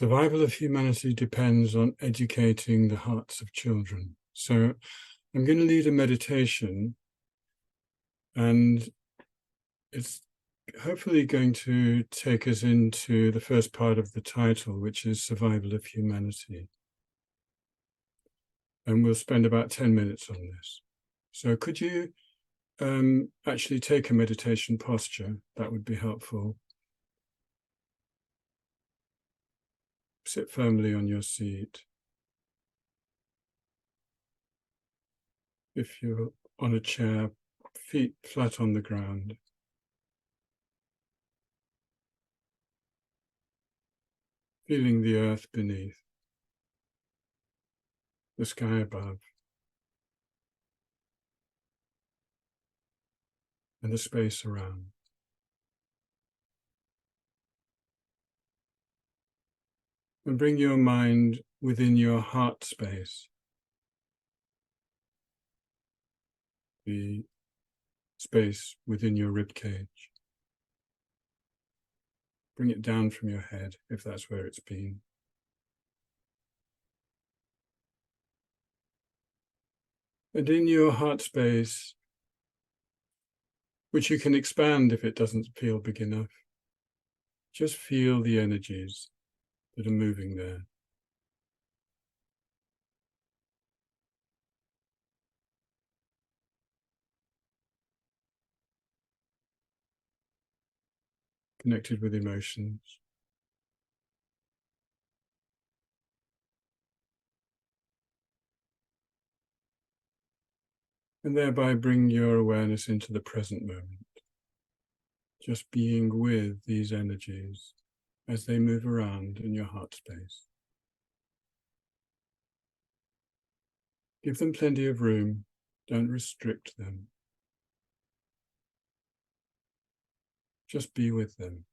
Survival of humanity depends on educating the hearts of children. So I'm going to lead a meditation, and it's hopefully going to take us into the first part of the title, which is Survival of Humanity. And we'll spend about 10 minutes on this. So could you actually take a meditation posture? That would be helpful. Sit firmly on your seat. If you're on a chair, feet flat on the ground. Feeling the earth beneath, the sky above, and the space around. And bring your mind within your heart space, the space within your rib cage. Bring it down from your head, if that's where it's been. And in your heart space, which you can expand if it doesn't feel big enough, just feel the energies that are moving there. Connected with emotions. And thereby bring your awareness into the present moment. Just being with these energies as they move around in your heart space. Give them plenty of room, don't restrict them. Just be with them.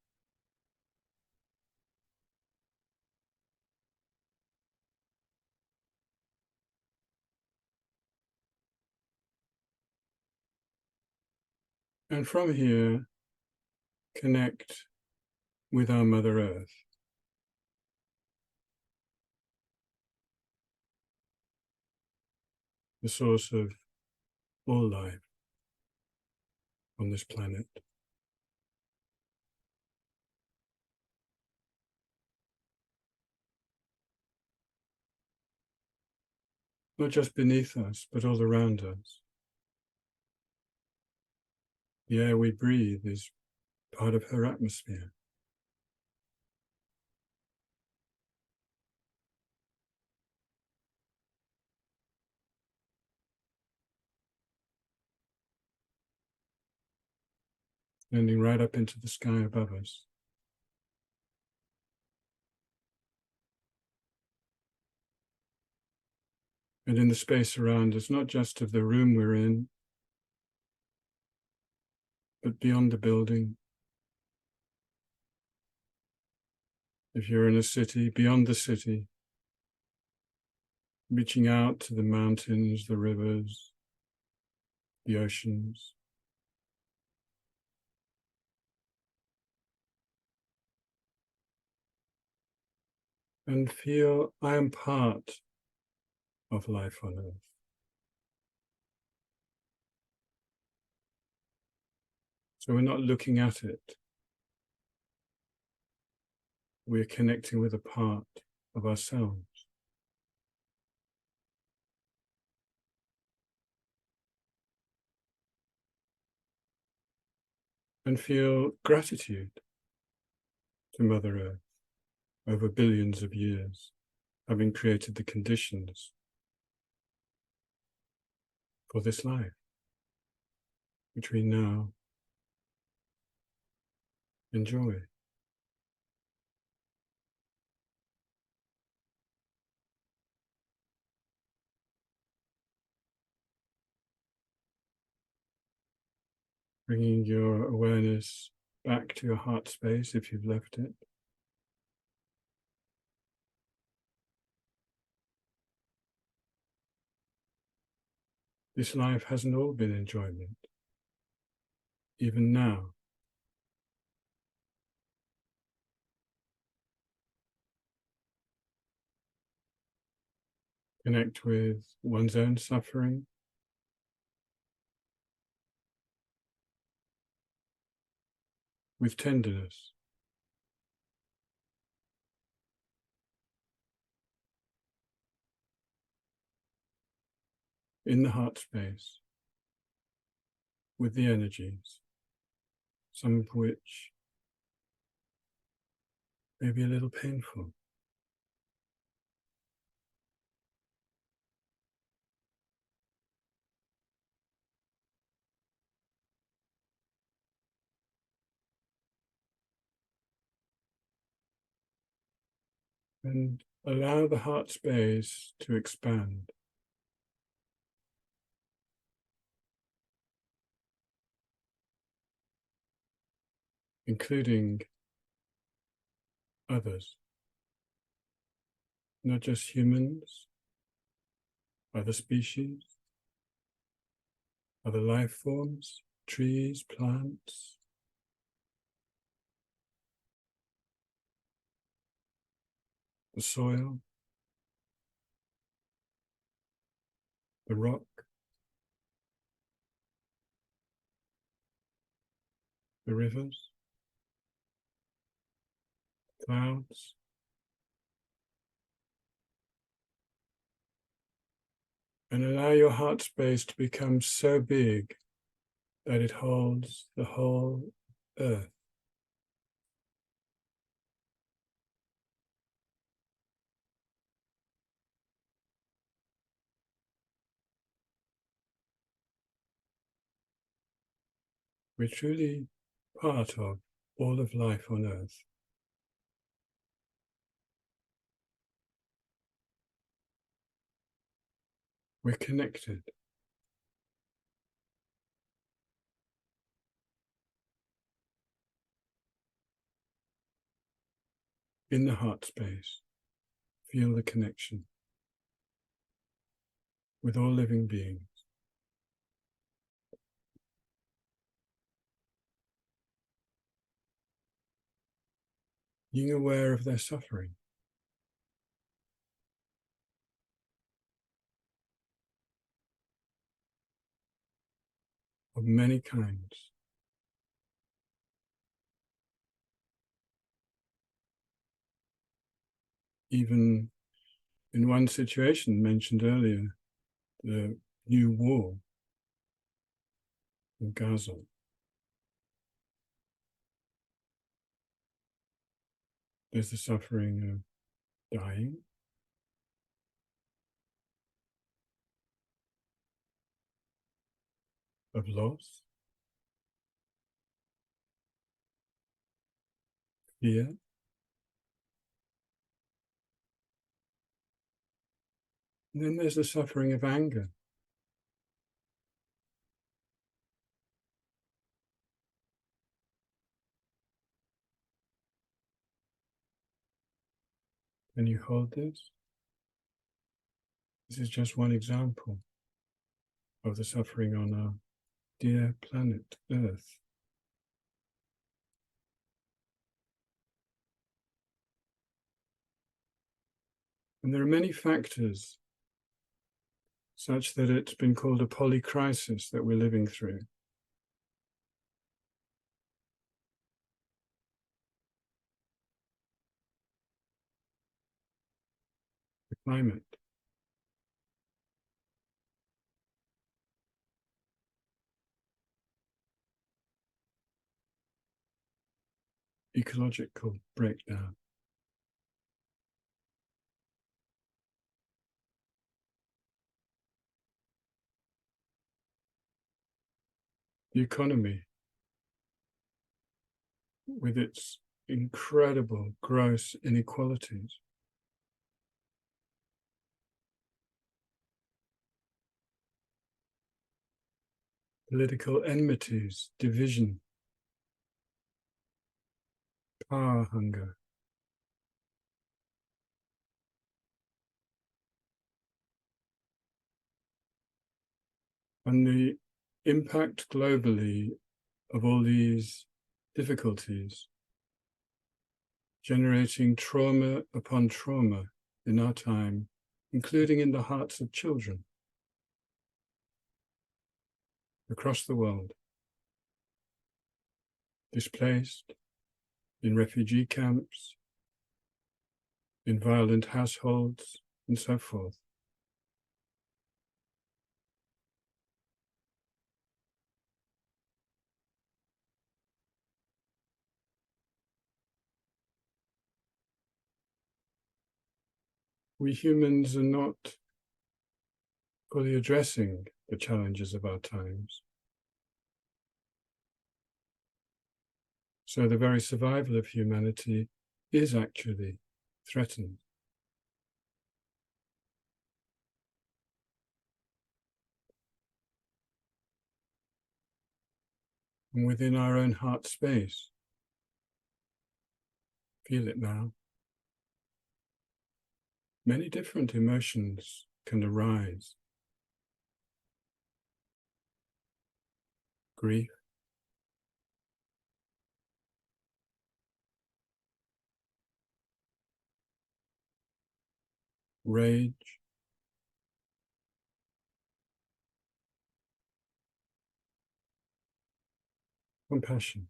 And from here, connect with our Mother Earth. The source of all life on this planet. Not just beneath us, but all around us. The air we breathe is part of her atmosphere. Ending right up into the sky above us. And in the space around us, not just of the room we're in, but beyond the building. If you're in a city, beyond the city, reaching out to the mountains, the rivers, the oceans. And feel I am part of life on earth. So we're not looking at it. We're connecting with a part of ourselves. And feel gratitude to Mother Earth over billions of years, having created the conditions for this life, which we now enjoy. Bringing your awareness back to your heart space if you've left it. This life hasn't all been enjoyment. Even now, connect with one's own suffering, with tenderness. In the heart space, with the energies, some of which may be a little painful. And allow the heart space to expand, including others, not just humans, other species, other life forms, trees, plants, the soil, the rock, the rivers, clouds, and allow your heart space to become so big that it holds the whole earth. We're truly part of all of life on earth. We're connected. In the heart space, feel the connection with all living beings. Being aware of their suffering. Of many kinds. Even in one situation mentioned earlier, the new war in Gaza. There's the suffering of dying, of loss, fear, and then there's the suffering of anger. Can you hold this? This is just one example of the suffering on our dear planet Earth. And there are many factors such that it's been called a polycrisis that we're living through. The climate, ecological breakdown, the economy with its incredible gross inequalities, political enmities, division, power hunger, and the impact globally of all these difficulties, generating trauma upon trauma in our time including in the hearts of children across the world, displaced, in refugee camps, in violent households, and so forth. We humans are not fully addressing the challenges of our times. So the very survival of humanity is actually threatened. And within our own heart space, feel it now. Many different emotions can arise. Grief, rage, compassion.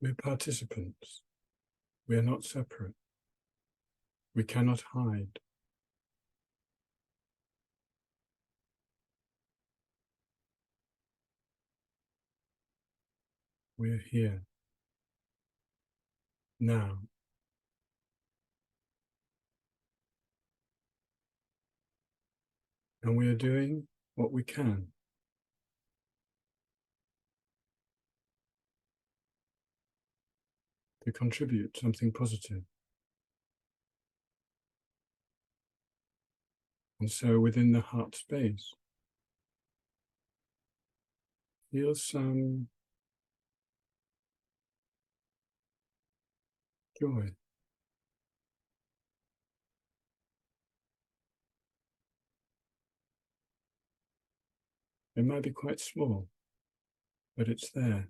We're participants. We are not separate. We cannot hide. We're here, now. And we are doing what we can to contribute something positive. And so within the heart space, feel some joy. It might be quite small, but it's there.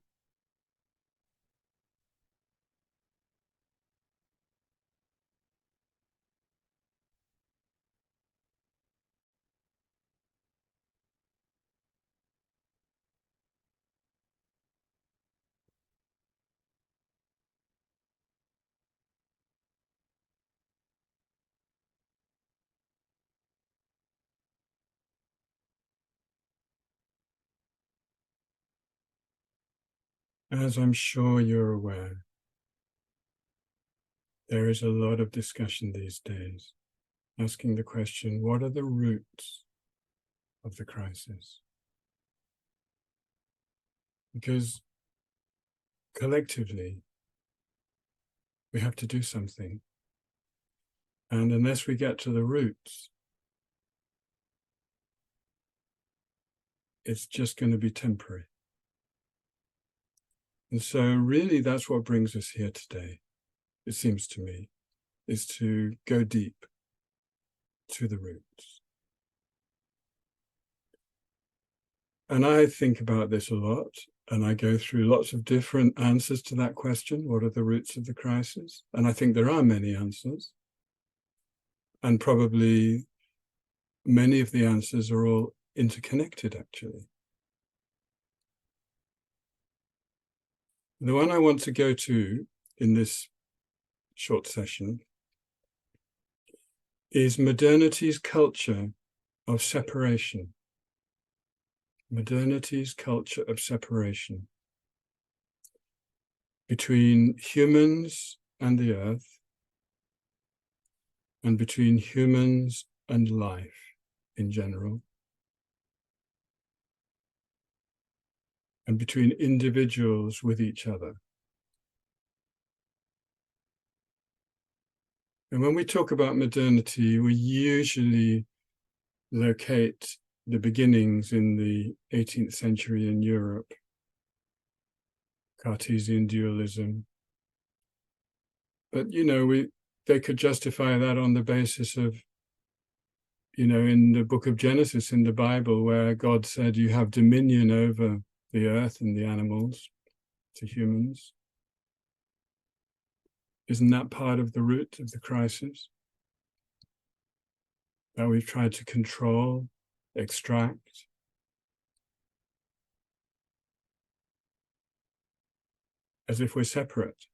As I'm sure you're aware, there is a lot of discussion these days asking the question, what are the roots of the crisis? Because collectively, we have to do something. And unless we get to the roots, it's just going to be temporary. And so really that's what brings us here today, it seems to me, is to go deep to the roots. And I think about this a lot, and I go through lots of different answers to that question, what are the roots of the crisis? And I think there are many answers. And probably many of the answers are all interconnected, actually. The one I want to go to in this short session is modernity's culture of separation. Modernity's culture of separation between humans and the earth, and between humans and life in general, and between individuals with each other. And when we talk about modernity, we usually locate the beginnings in the 18th century in Europe, Cartesian dualism. But, you know, they could justify that on the basis of, you know, in the book of Genesis in the Bible, where God said, you have dominion over the earth and the animals to humans. Isn't that part of the root of the crisis? That we've tried to control, extract, as if we're separate.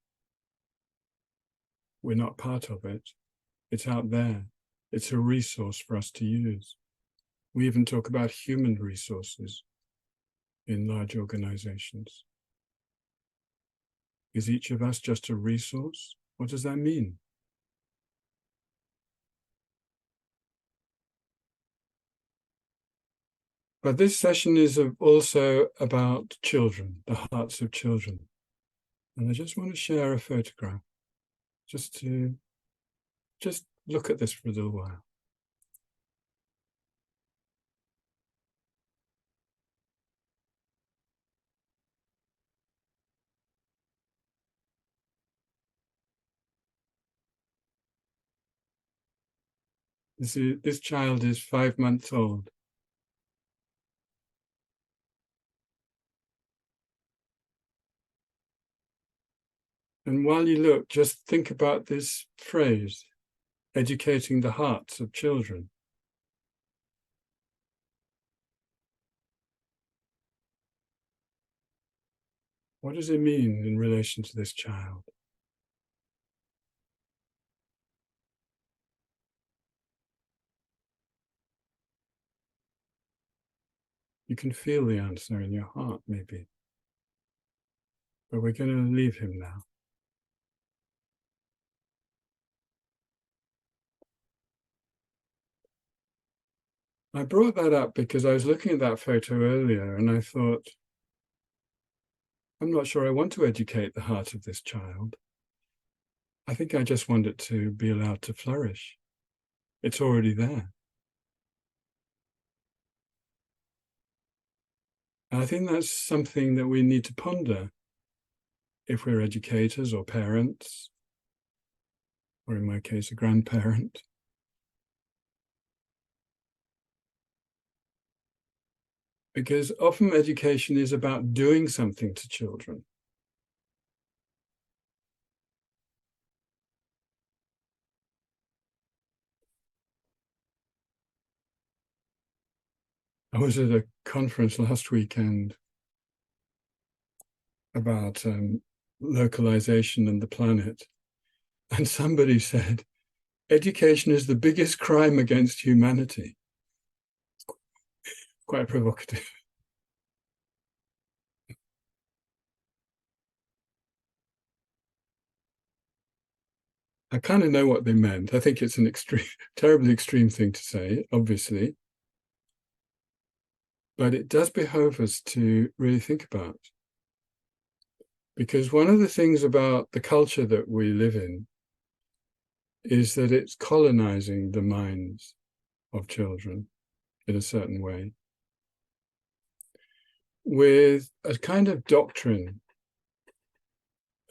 We're not part of it. It's out there. It's a resource for us to use. We even talk about human resources in large organizations. Is each of us just a resource? What does that mean? But this session is also about children, the hearts of children. And I just want to share a photograph, just look at this for a little while. This child is 5 months old. And while you look, just think about this phrase, educating the hearts of children. What does it mean in relation to this child? You can feel the answer in your heart, maybe. But we're going to leave him now. I brought that up because I was looking at that photo earlier and I thought, I'm not sure I want to educate the heart of this child. I think I just want it to be allowed to flourish. It's already there. And I think that's something that we need to ponder if we're educators or parents, or in my case, a grandparent. Because often education is about doing something to children. I was at a conference last weekend about localization and the planet, and somebody said, education is the biggest crime against humanity. Quite provocative. I kind of know what they meant. I think it's an terribly extreme thing to say, obviously. But it does behove us to really think about. Because one of the things about the culture that we live in is that it's colonizing the minds of children in a certain way with a kind of doctrine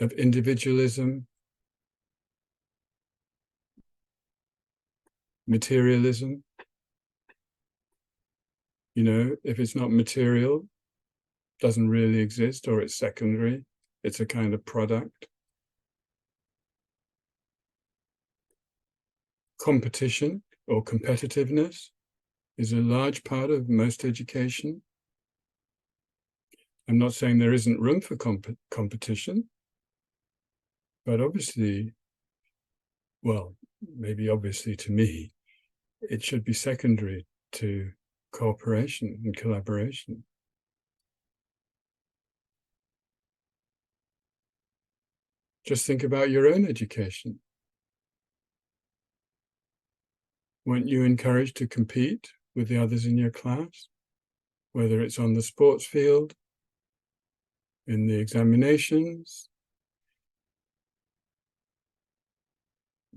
of individualism, materialism. You know, if it's not material, doesn't really exist, or it's secondary, it's a kind of product. Competition or competitiveness is a large part of most education. I'm not saying there isn't room for competition, but obviously, well, maybe obviously to me, it should be secondary to cooperation and collaboration. Just think about your own education. Weren't you encouraged to compete with the others in your class? Whether it's on the sports field, in the examinations,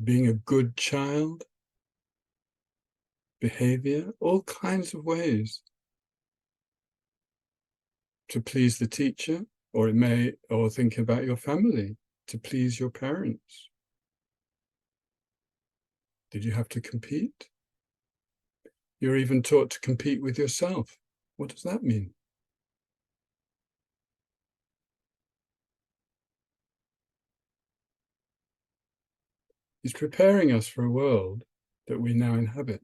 being a good child, behavior, all kinds of ways to please the teacher, or thinking about your family, to please your parents. Did you have to compete? You're even taught to compete with yourself. What does that mean? is preparing us for a world that we now inhabit.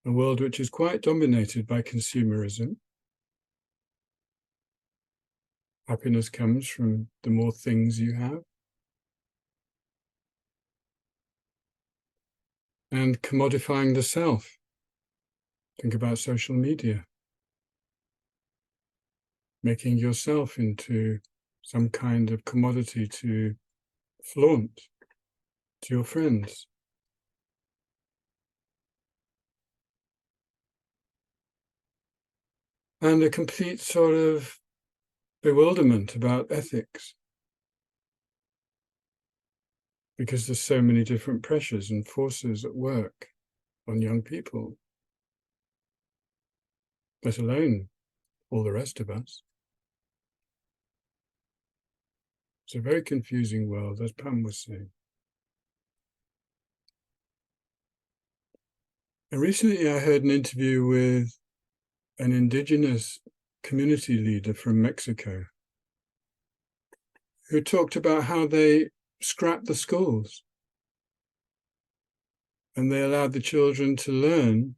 A world which is quite dominated by consumerism. Happiness comes from the more things you have. And commodifying the self. Think about social media. Making yourself into some kind of commodity to flaunt to your friends. And a complete sort of bewilderment about ethics. Because there's so many different pressures and forces at work on young people, let alone all the rest of us. It's a very confusing world, as Pam was saying. And recently I heard an interview with an indigenous community leader from Mexico who talked about how they scrapped the schools and they allowed the children to learn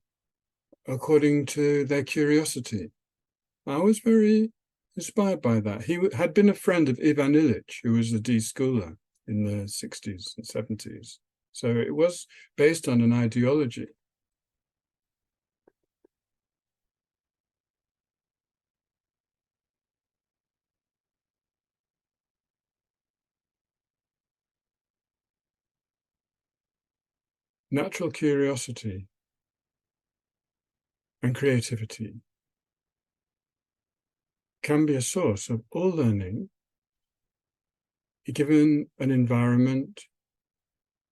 according to their curiosity. I was very inspired by that. He had been a friend of Ivan Illich, who was a de-schooler in the 60s and 70s. So it was based on an ideology. Natural curiosity and creativity can be a source of all learning, given an environment,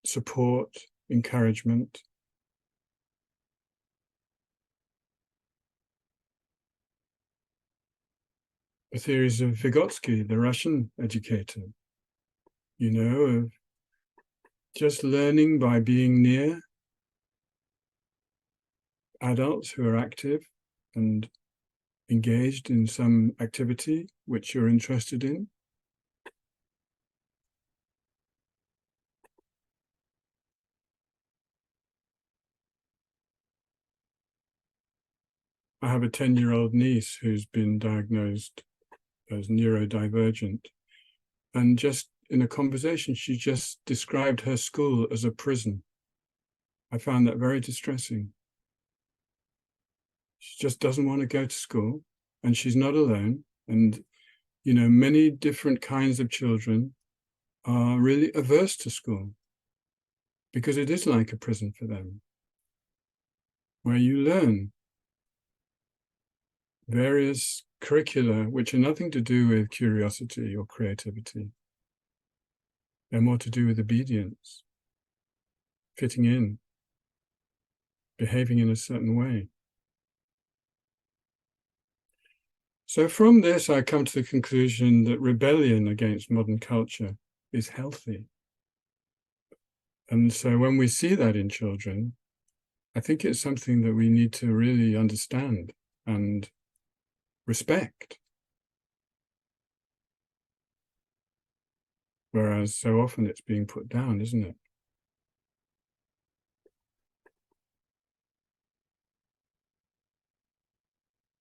support, encouragement. The theories of Vygotsky, the Russian educator, of just learning by being near adults who are active and engaged in some activity which you're interested in. I have a 10-year-old niece who's been diagnosed as neurodivergent. And just in a conversation, she just described her school as a prison. I found that very distressing. She just doesn't want to go to school, and she's not alone. And, many different kinds of children are really averse to school because it is like a prison for them, where you learn various curricula which are nothing to do with curiosity or creativity. They're more to do with obedience, fitting in, behaving in a certain way. So from this, I come to the conclusion that rebellion against modern culture is healthy. And so when we see that in children, I think it's something that we need to really understand and respect. Whereas so often it's being put down, isn't it?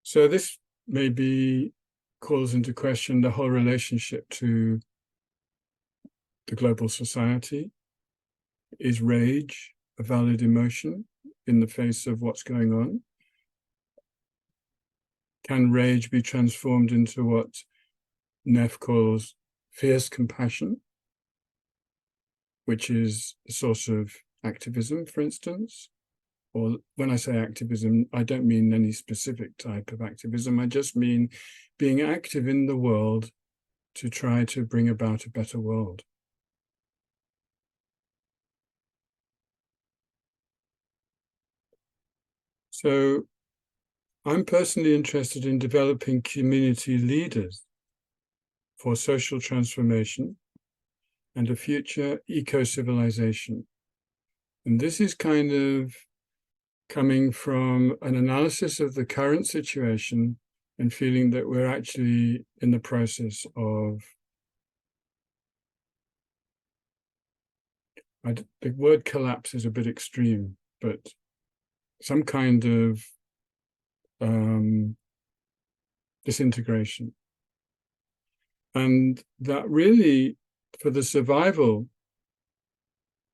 So this maybe calls into question the whole relationship to the global society. Is rage a valid emotion in the face of what's going on? Can rage be transformed into what Neff calls fierce compassion, which is a source of activism, for instance? Or when I say activism, I don't mean any specific type of activism. I just mean being active in the world to try to bring about a better world. So I'm personally interested in developing community leaders for social transformation and a future eco-civilization. And this is kind of coming from an analysis of the current situation and feeling that we're actually in the process of the word collapse is a bit extreme, but some kind of disintegration. And that really, for the survival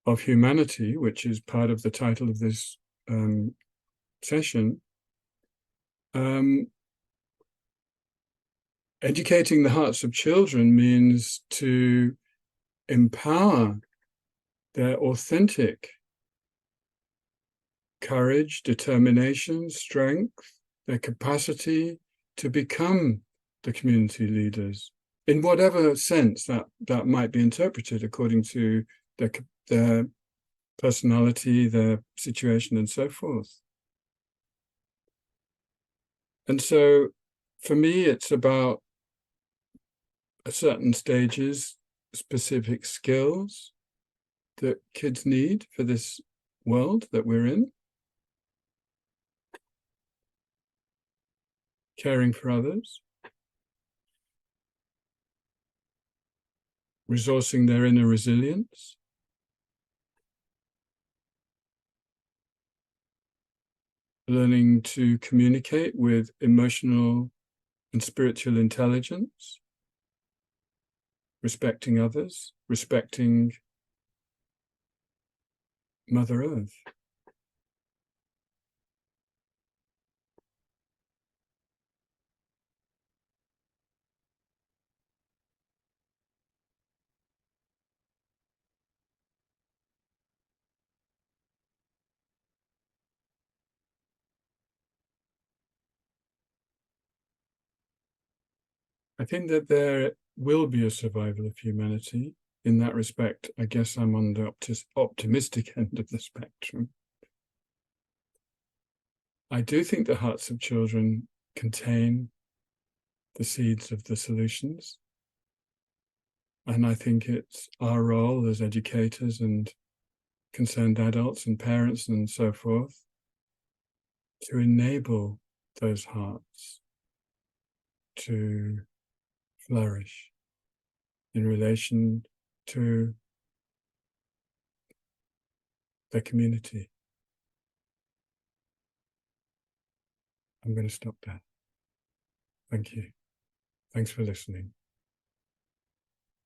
of humanity, which is part of the title of this session, educating the hearts of children means to empower their authentic courage, determination, strength, their capacity to become the community leaders, in whatever sense that might be interpreted according to their personality, their situation, and so forth. And so for me, it's about certain stages, specific skills that kids need for this world that we're in. Caring for others, resourcing their inner resilience, learning to communicate with emotional and spiritual intelligence, respecting others, respecting Mother Earth. I think that there will be a survival of humanity. In that respect, I guess I'm on the optimistic end of the spectrum. I do think the hearts of children contain the seeds of the solutions. And I think it's our role as educators and concerned adults and parents and so forth to enable those hearts to flourish in relation to their community. I'm going to stop there. Thank you. Thanks for listening.